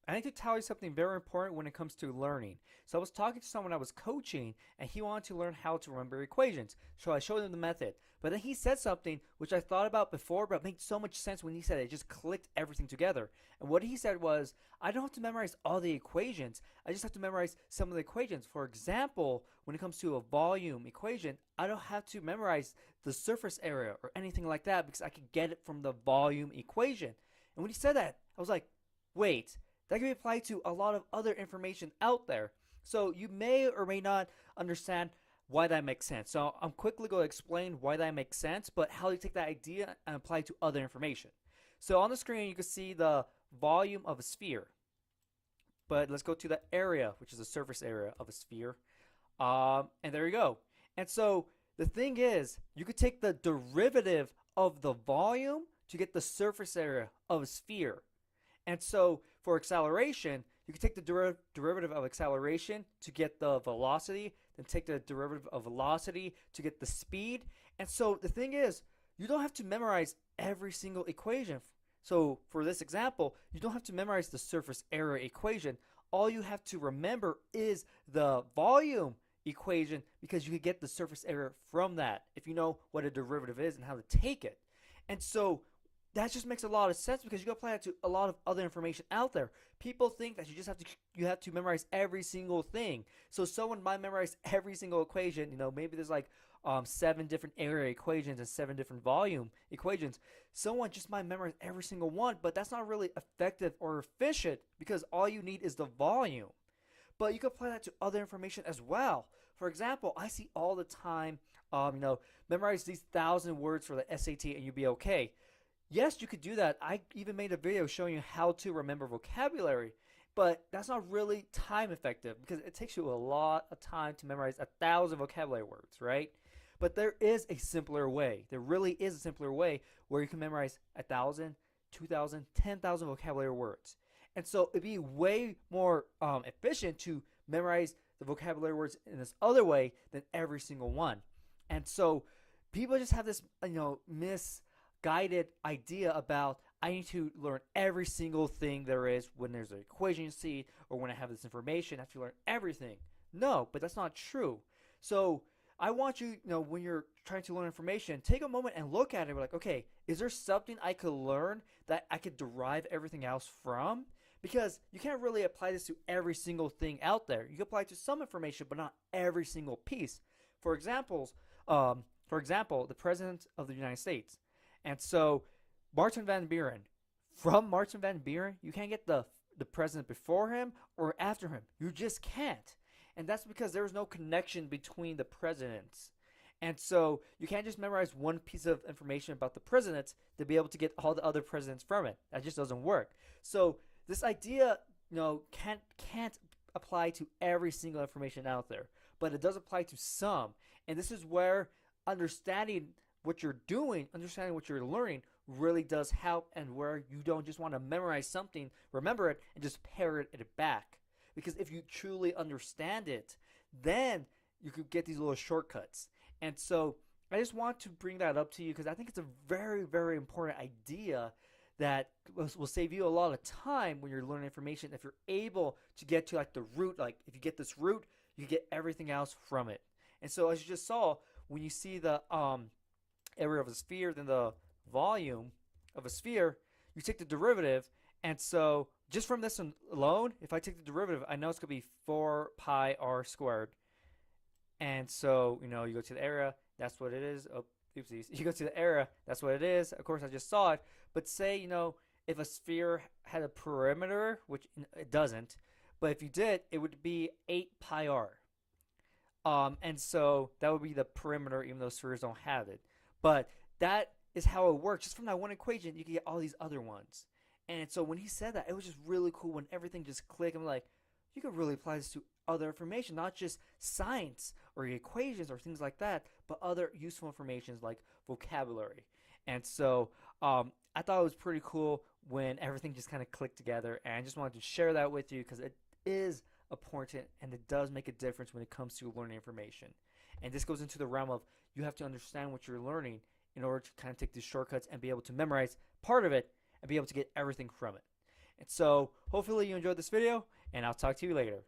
I need to tell you something very important when it comes to learning. So I was talking to someone I was coaching, and he wanted to learn how to remember equations. So I showed him the method. But then he said something which I thought about before, but it made so much sense when he said it. It just clicked everything together. And what he said was, I don't have to memorize all the equations. I just have to memorize some of the equations. For example, when it comes to a volume equation, I don't have to memorize the surface area or anything like that because I can get it from the volume equation. And when he said that, I was like, wait, that can be applied to a lot of other information out there. So you may or may not understand why that makes sense. So I'm quickly going to explain why that makes sense, but how you take that idea and apply it to other information. So on the screen, you can see the volume of a sphere. But let's go to the area, which is the surface area of a sphere. And there you go. And so the thing is, you could take the derivative of the volume to get the surface area of a sphere. And so for acceleration, you can take the derivative of acceleration to get the velocity, then take the derivative of velocity to get the speed. And so the thing is, you don't have to memorize every single equation. So for this example, you don't have to memorize the surface area equation. All you have to remember is the volume equation because you could get the surface area from that if you know what a derivative is and how to take it. And so that just makes a lot of sense because you can apply it to a lot of other information out there. People think that you have to memorize every single thing. So someone might memorize every single equation. Maybe there's like 7 different area equations and 7 different volume equations. Someone just might memorize every single one, but that's not really effective or efficient because all you need is the volume. But you can apply that to other information as well. For example, I see all the time, memorize these 1,000 words for the SAT and you'll be okay. Yes, you could do that. I even made a video showing you how to remember vocabulary, but that's not really time effective because it takes you a lot of time to memorize 1,000 vocabulary words, right? But there is a simpler way. There really is a simpler way where you can memorize 1,000, 2,000, 10,000 vocabulary words. And so it'd be way more efficient to memorize the vocabulary words in this other way than every single one. And so people just have this, misguided idea about I need to learn every single thing there is when there's an equation you see or when I have this information, I have to learn everything. No, but that's not true. So I want you, when you're trying to learn information, take a moment and look at it. We're like, okay, is there something I could learn that I could derive everything else from? Because you can't really apply this to every single thing out there. You can apply it to some information, but not every single piece. For examples, the President of the United States. And so Martin Van Buren, from Martin Van Buren, you can't get the president before him or after him. You just can't. And that's because there's no connection between the presidents. And so you can't just memorize one piece of information about the presidents to be able to get all the other presidents from it. That just doesn't work. So this idea, can't apply to every single information out there, but it does apply to some. And this is where understanding what you're doing, understanding what you're learning really does help, and where you don't just want to memorize something, remember it, and just parrot it back. Because if you truly understand it, then you could get these little shortcuts. And so I just want to bring that up to you because I think it's a very, very important idea that will save you a lot of time when you're learning information if you're able to get to like the root. Like if you get this root, you get everything else from it. And so as you just saw, when you see the area of a sphere, then the volume of a sphere, you take the derivative. And so just from this alone, if I take the derivative, I know it's going to be 4 pi r squared. And so, you go to the area, that's what it is. Oh, oopsies. You go to the area, that's what it is. Of course, I just saw it. But say, if a sphere had a perimeter, which it doesn't, but if you did, it would be 8 pi r. And so that would be the perimeter, even though spheres don't have it. But that is how it works. Just from that one equation, you can get all these other ones. And so when he said that, it was just really cool when everything just clicked. I'm like, you could really apply this to other information, not just science or equations or things like that, but other useful informations like vocabulary. And so I thought it was pretty cool when everything just kind of clicked together. And I just wanted to share that with you because it is important and it does make a difference when it comes to learning information. And this goes into the realm of you have to understand what you're learning in order to kind of take these shortcuts and be able to memorize part of it and be able to get everything from it. And so hopefully you enjoyed this video, and I'll talk to you later.